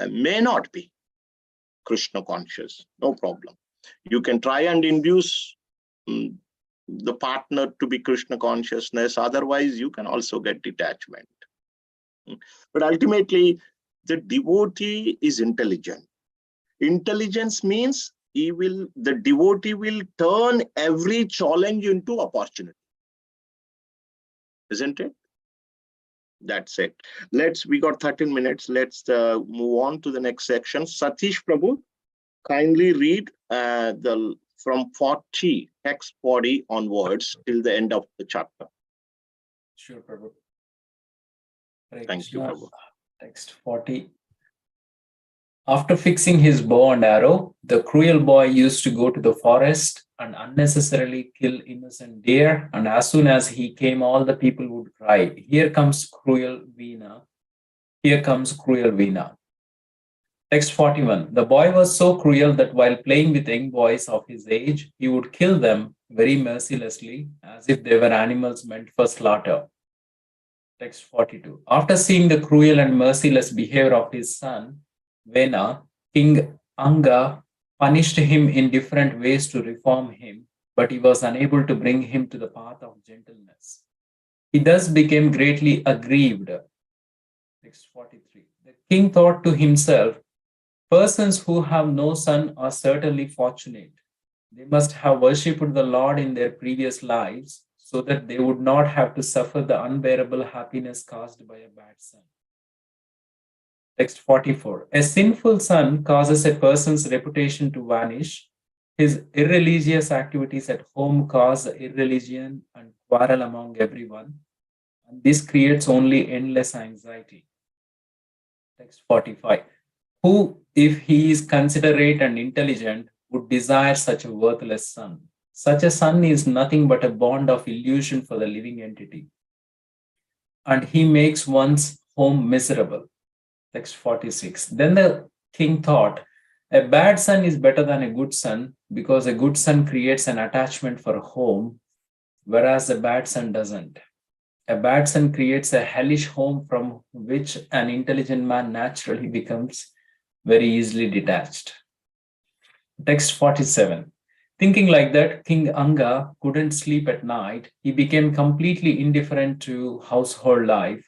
may not be Krishna conscious. No problem. You can try and induce the partner to be Krishna consciousness. Otherwise, you can also get detachment. But ultimately, the devotee is intelligent. Intelligence means the devotee will turn every challenge into opportunity. Isn't it? That's it. We got 13 minutes. Let's move on to the next section. Satish Prabhu, kindly read from 40, text 40 onwards till the end of the chapter. Sure, Prabhu. Thank you, Prabhu. Text 40. After fixing his bow and arrow, the cruel boy used to go to the forest and unnecessarily kill innocent deer, and as soon as he came, all the people would cry, "Here comes cruel Veena. Here comes cruel Veena." Text 41. The boy was so cruel that while playing with young boys of his age, he would kill them very mercilessly, as if they were animals meant for slaughter. Text 42. After seeing the cruel and merciless behavior of his son, Vena, King Anga punished him in different ways to reform him, but he was unable to bring him to the path of gentleness. He thus became greatly aggrieved. Text 43. The king thought to himself, persons who have no son are certainly fortunate. They must have worshipped the Lord in their previous lives so that they would not have to suffer the unbearable happiness caused by a bad son. Text 44. A sinful son causes a person's reputation to vanish. His irreligious activities at home cause irreligion and quarrel among everyone. And this creates only endless anxiety. Text 45. Who, if he is considerate and intelligent, would desire such a worthless son? Such a son is nothing but a bond of illusion for the living entity. And he makes one's home miserable. Text 46. Then the king thought, a bad son is better than a good son because a good son creates an attachment for a home, whereas a bad son doesn't. A bad son creates a hellish home from which an intelligent man naturally becomes very easily detached. Text 47. Thinking like that, King Anga couldn't sleep at night. He became completely indifferent to household life.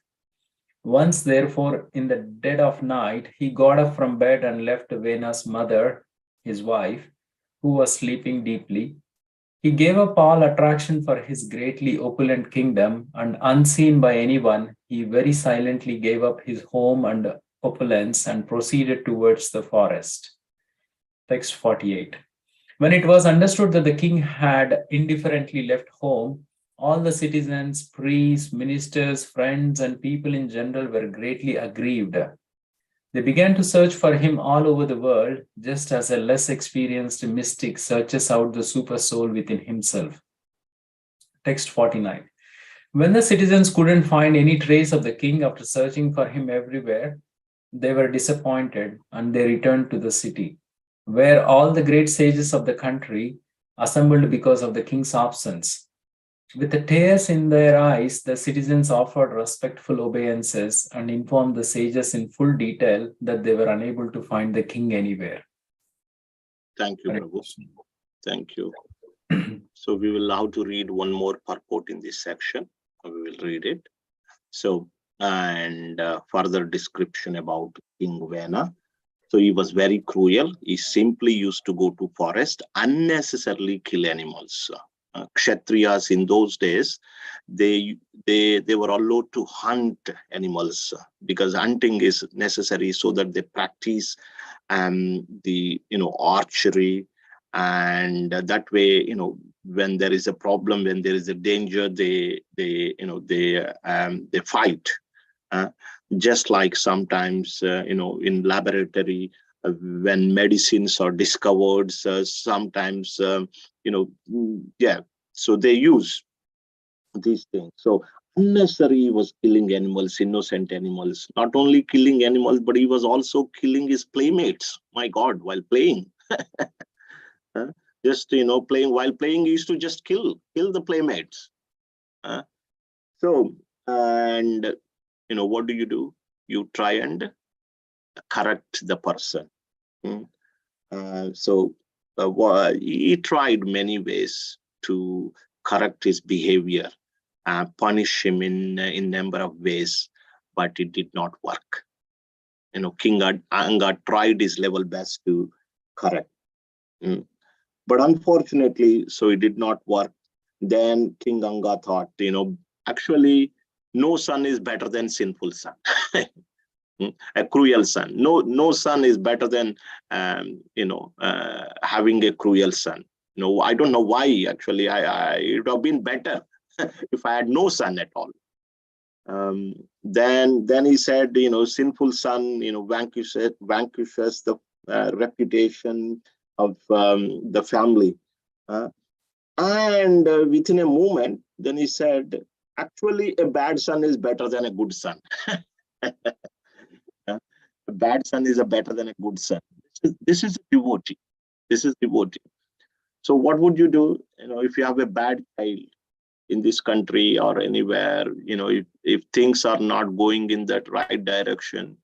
Once, therefore, in the dead of night, he got up from bed and left Vena's mother, his wife, who was sleeping deeply. He gave up all attraction for his greatly opulent kingdom, and unseen by anyone, he very silently gave up his home and opulence and proceeded towards the forest. Text 48. When it was understood that the king had indifferently left home, all the citizens, priests, ministers, friends, and people in general were greatly aggrieved. They began to search for him all over the world, just as a less experienced mystic searches out the super soul within himself. Text 49. When the citizens couldn't find any trace of the king after searching for him everywhere, they were disappointed and they returned to the city, where all the great sages of the country assembled because of the king's absence. With the tears in their eyes, the citizens offered respectful obeisances and informed the sages in full detail that they were unable to find the king anywhere. Thank you, Prabhu. Thank you. So we will now to read one more purport in this section. We will read it. So, and further description about King Vena. So he was very cruel. He simply used to go to forest, unnecessarily kill animals. Kshatriyas in those days, they were allowed to hunt animals because hunting is necessary so that they practice the archery, and that way when there is a problem, when there is a danger, they fight. Just like sometimes in laboratory, when medicines are discovered, sometimes so they use these things. So unnecessary was killing animals, innocent animals. Not only killing animals, but he was also killing his playmates. My God, while playing. Just playing, while playing, he used to just kill the playmates. So, and what do? You try and correct the person. So he tried many ways to correct his behavior, punish him in number of ways, but it did not work. King Anga tried his level best to correct. But unfortunately, so it did not work. Then King Anga thought, actually, no son is better than sinful son. A cruel son. No son is better than having a cruel son. I don't know why. Actually, it would have been better if I had no son at all. Then he said, sinful son, vanquishes the reputation of the family. And within a moment, then he said, actually, a bad son is better than a good son. A bad son is better than a good son. This is devotee. This is devotee. So what would you do, if you have a bad child in this country or anywhere, if things are not going in that right direction,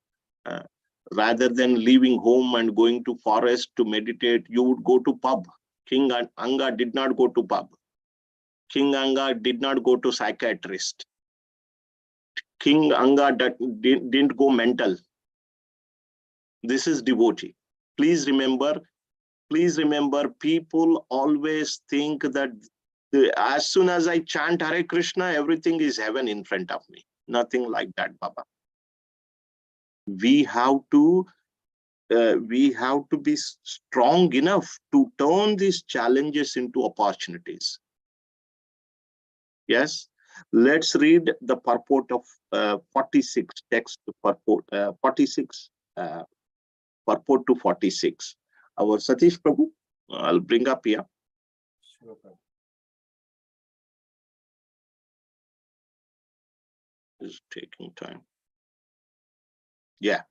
rather than leaving home and going to forest to meditate, you would go to pub. King Anga did not go to pub. King Anga did not go to psychiatrist. King Anga didn't go mental. This is devotee. Please remember, people always think that as soon as I chant Hare Krishna, everything is heaven in front of me. Nothing like that, Baba. We have to be strong enough to turn these challenges into opportunities. Yes, let's read the purport of 46 text purport 46 purport to 46. Our Satish Prabhu, I'll bring up here. Sure. It's taking time. Yeah.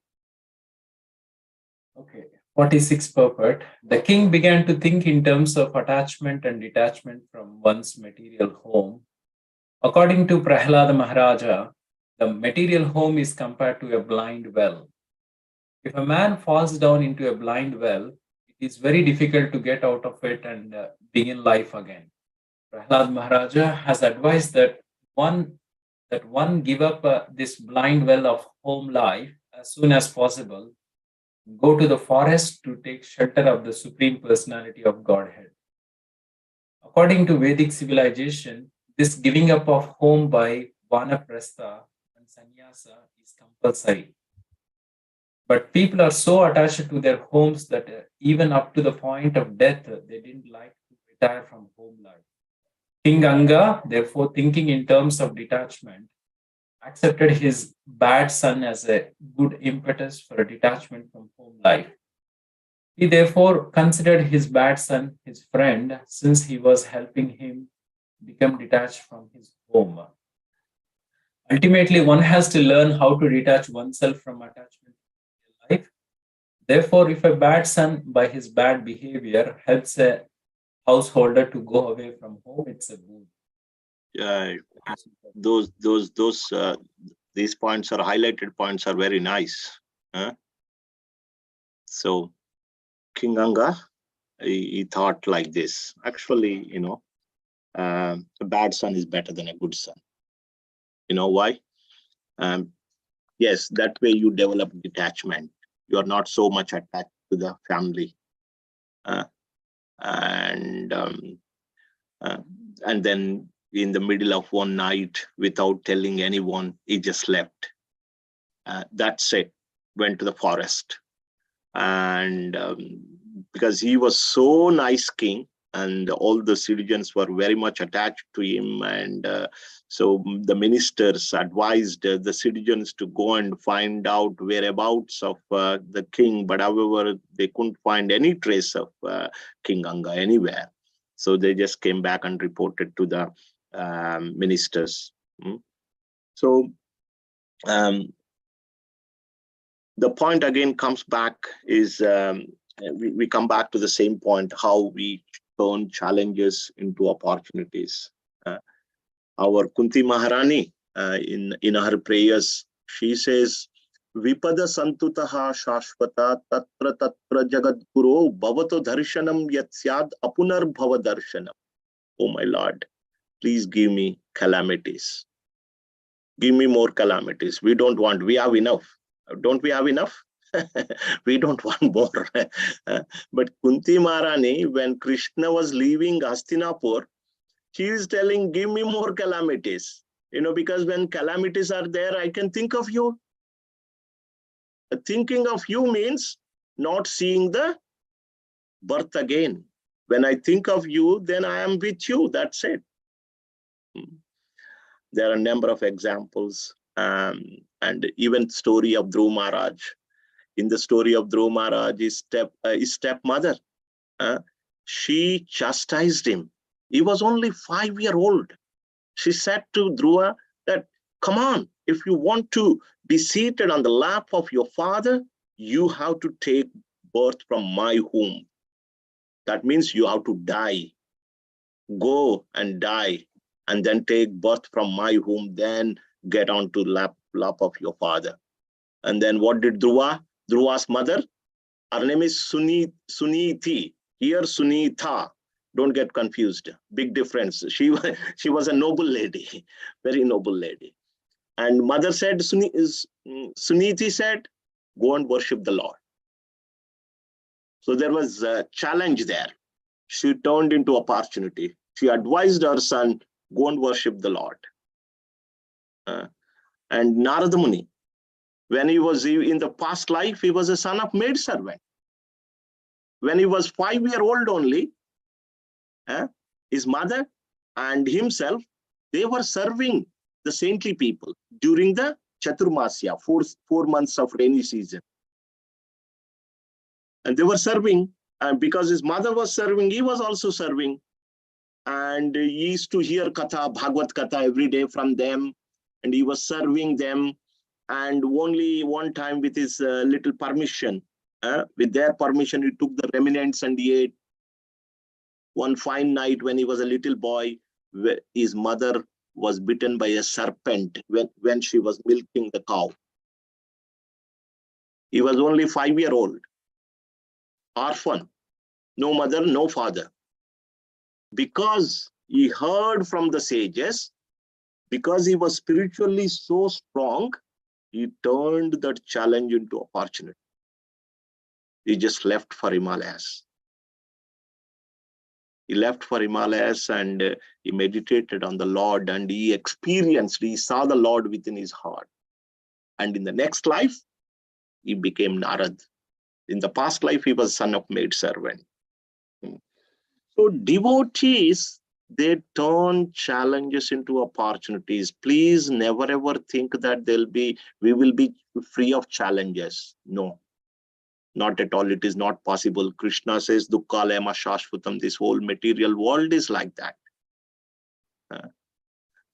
Okay. 46 purport. The king began to think in terms of attachment and detachment from one's material home. According to Prahlada Maharaja, the material home is compared to a blind well. If a man falls down into a blind well, it is very difficult to get out of it and begin life again. Prahlada Maharaja has advised that one give up this blind well of home life as soon as possible, go to the forest to take shelter of the Supreme Personality of Godhead. According to Vedic civilization, this giving up of home by Vanaprastha and Sannyasa is compulsory. But people are so attached to their homes that even up to the point of death, they didn't like to retire from home life. King Anga, therefore, thinking in terms of detachment, accepted his bad son as a good impetus for a detachment from home life. He therefore considered his bad son his friend, since he was helping him become detached from his home. Ultimately, one has to learn how to detach oneself from attachment in life. Therefore, if a bad son, by his bad behavior, helps a householder to go away from home, it's a good. These points are highlighted points are very nice. So King Anga, he thought like this. Actually, a bad son is better than a good son. You know why? Yes, that way you develop detachment. You are not so much attached to the family. And then in the middle of one night, without telling anyone, he just left. That's it. Went to the forest. And because he was so nice king, and all the citizens were very much attached to him, and so the ministers advised the citizens to go and find out whereabouts of the king, but however they couldn't find any trace of King Anga anywhere. So they just came back and reported to the ministers. So the point again comes back is we come back to the same point, how we turn challenges into opportunities. Our Kunti Maharani, in her prayers, she says, Vipada santutaha shashvata tatra tatra jagadguru bhavato darshanam yatsyad apunar bhava darshanam. Oh my Lord, please give me calamities. Give me more calamities. We don't want, we have enough. Don't we have enough? We don't want more. But Kunti Maharani, when Krishna was leaving Hastinapur, she is telling, give me more calamities. Because when calamities are there, I can think of you. Thinking of you means not seeing the birth again. When I think of you, then I am with you. That's it. There are a number of examples, and even story of Dhruv Maharaj. In the story of Dhruv Maharaj, his stepmother, she chastised him. He was only 5 years old. She said to Dhruva that, come on, if you want to be seated on the lap of your father, you have to take birth from my womb. That means you have to die. Go and die, and then take birth from my womb, then get onto lap of your father. And then what did Dhruva? Dhruva's mother, her name is Suniti. Here Sunitha. Don't get confused. Big difference. She was a noble lady, very noble lady. And mother said, Suniti said, go and worship the Lord. So there was a challenge there. She turned into opportunity. She advised her son, go and worship the Lord. And Narada Muni, when he was in the past life, he was a son of maidservant. When he was 5 years old only, his mother and himself, they were serving the saintly people during the Chaturmasya, 4 months of rainy season. And they were serving, and because his mother was serving, he was also serving. And he used to hear Katha, Bhagavad Katha every day from them, and he was serving them. And only one time with his little permission, with their permission, he took the remnants and he ate. One fine night when he was a little boy, his mother was bitten by a serpent when she was milking the cow. He was only 5 years old, orphan, no mother, no father. Because he heard from the sages, because he was spiritually so strong, he turned that challenge into opportunity. He just left for Himalayas. He left for Himalayas and he meditated on the Lord, and he saw the Lord within his heart. And in the next life, he became Narad. In the past life, he was son of maidservant. So devotees, they turn challenges into opportunities. Please never ever think that we will be free of challenges. No. Not at all. It is not possible. Krishna says, Dukkha lema shashvatam. This whole material world is like that.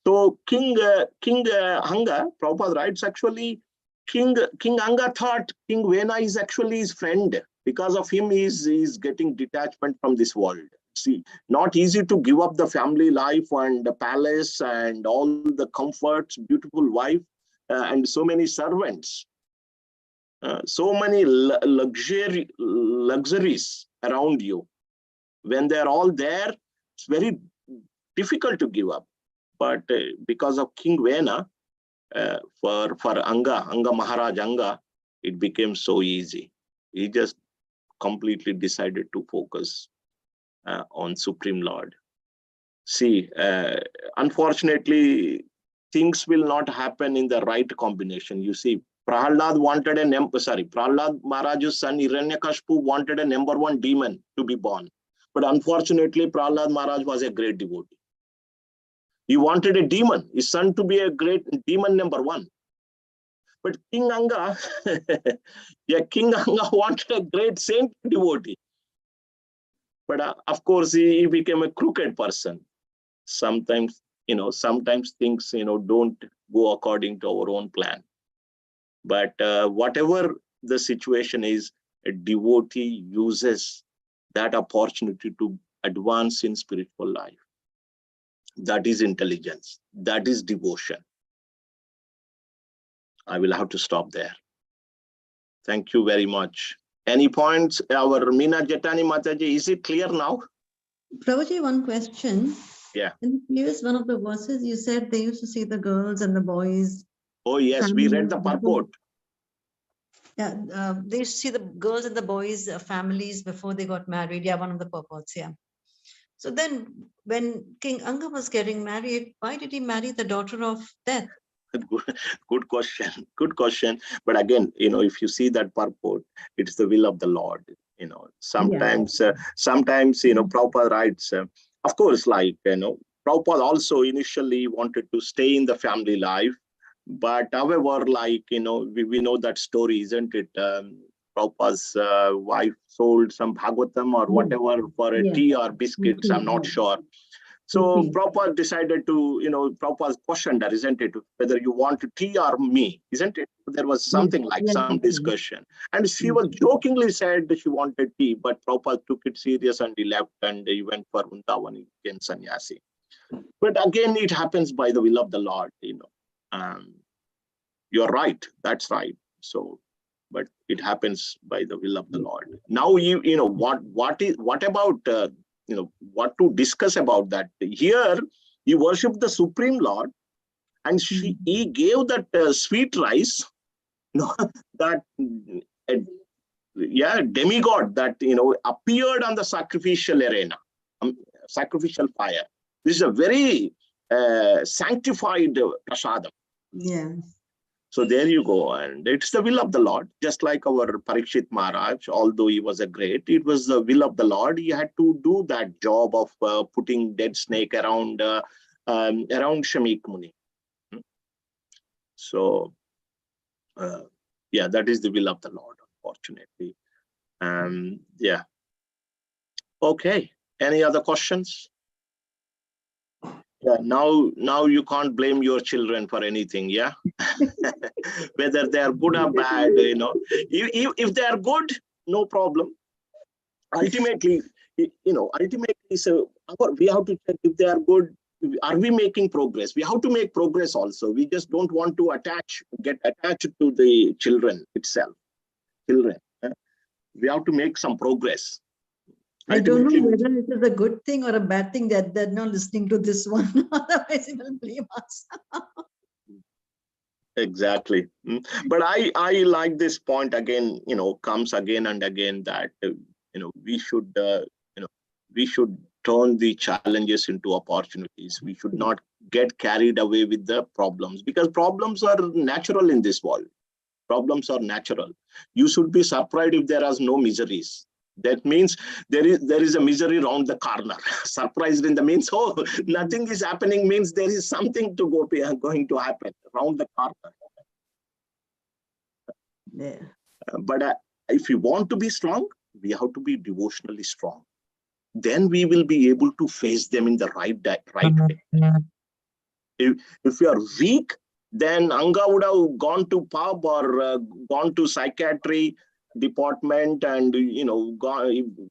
So King Anga, Prabhupada writes, actually, King Anga thought King Vena is actually his friend. Because of him, he is getting detachment from this world. See, not easy to give up the family life and the palace and all the comforts, beautiful wife, and so many servants. So many luxuries around you. When they're all there, it's very difficult to give up. But because of King Vena, for Anga Maharaj Anga, it became so easy. He just completely decided to focus on Supreme Lord. See, unfortunately, things will not happen in the right combination. You see, Prahlad Maharaj's son Hiranyakashipu wanted a #1 demon to be born. But unfortunately, Prahlad Maharaj was a great devotee. He wanted a demon, his son, to be a great demon #1. But King Anga, King Anga wanted a great saint devotee. But of course, he became a crooked person. Sometimes things, don't go according to our own plan. But whatever the situation is, a devotee uses that opportunity to advance in spiritual life. That is intelligence. That is devotion. I will have to stop there. Thank you very much. Any points? Our Meena Jetani Mataji, is it clear now? Prabhuji, one question. Yeah. In the previous one of the verses, you said they used to see the girls and the boys. Oh, yes, we read the purport. Yeah, they used to see the girls and the boys' families before they got married. Yeah, one of the purports, yeah. So then when King Anga was getting married, why did he marry the daughter of Death? Good question. Good question. But again, if you see that purport, it's the will of the Lord. Sometimes, Prabhupada writes, of course, Prabhupada also initially wanted to stay in the family life. But however, we know that story, isn't it? Prabhupada's wife sold some Bhagavatam or whatever for a tea or biscuits, I'm not sure. So Prabhupada decided to, Prabhupada questioned her, isn't it? Whether you want tea or me, isn't it? There was something like some discussion. And she was jokingly said that she wanted tea, but Prabhupada took it serious and he left and he went for Vrindavan, he became sannyasi. But again, it happens by the will of the Lord, You're right, that's right. So, but it happens by the will of the Lord. Now, what about, what to discuss about that? Here, he worshipped the Supreme Lord, and he gave that sweet rice, that demigod that appeared on the sacrificial arena, sacrificial fire. This is a very sanctified prasadam. Yeah. So there you go, and it's the will of the Lord. Just like our Parikshit Maharaj, although he was a great, it was the will of the Lord. He had to do that job of putting dead snake around Shamik Muni. So, that is the will of the Lord, unfortunately. Yeah. Okay. Any other questions? Yeah. Now you can't blame your children for anything. Yeah. Whether they are good or bad, if they are good, no problem. Ultimately, so we have to check if they are good. Are we making progress? We have to make progress also. We just don't want to get attached to the children itself. We have to make some progress. I don't know whether it is a good thing or a bad thing that they're not listening to this one. Otherwise, it will blame us. Exactly. But I like this point again, comes again and again that, we should turn the challenges into opportunities. We should not get carried away with the problems, because problems are natural in this world. Problems are natural. You should be surprised if there are no miseries. That means there is a misery around the corner. Surprised in the means, nothing is happening, means there is something going to happen around the corner. Yeah. But if we want to be strong, we have to be devotionally strong. Then we will be able to face them in the right way. If you are weak, then Anga would have gone to pub or gone to psychiatry department and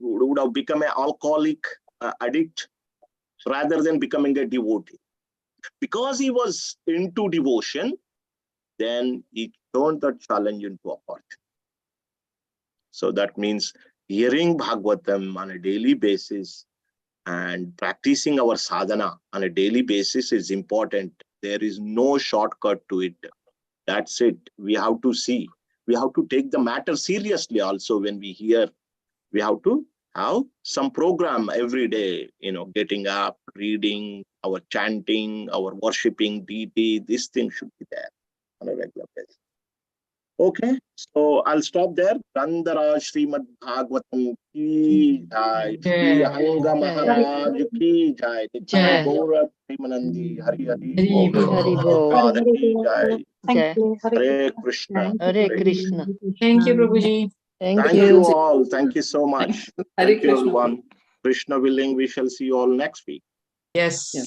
would have become an alcoholic addict rather than becoming a devotee. Because he was into devotion, then he turned that challenge into opportunity. So that means hearing Bhagavatam on a daily basis and practicing our sadhana on a daily basis is important. There is no shortcut to it. That's it. We have to see. We have to take the matter seriously also when we hear. We have to have some program every day, getting up, reading, our chanting, our worshipping deity. This thing should be there on a regular basis. Okay, so I'll stop there. Gandharaj Srimad Bhagavatam ki jai, Shri Anga Maharaj ki jai, Nitai Gaura Premanandi Hari Hari Bol, Pada ki jai. Jai. Hare Krishna. Hare Krishna. Thank you, Prabhuji. Thank you all. Thank you so much. Hare Thank you, Krishna. everyone. Krishna willing, we shall see you all next week. Yes.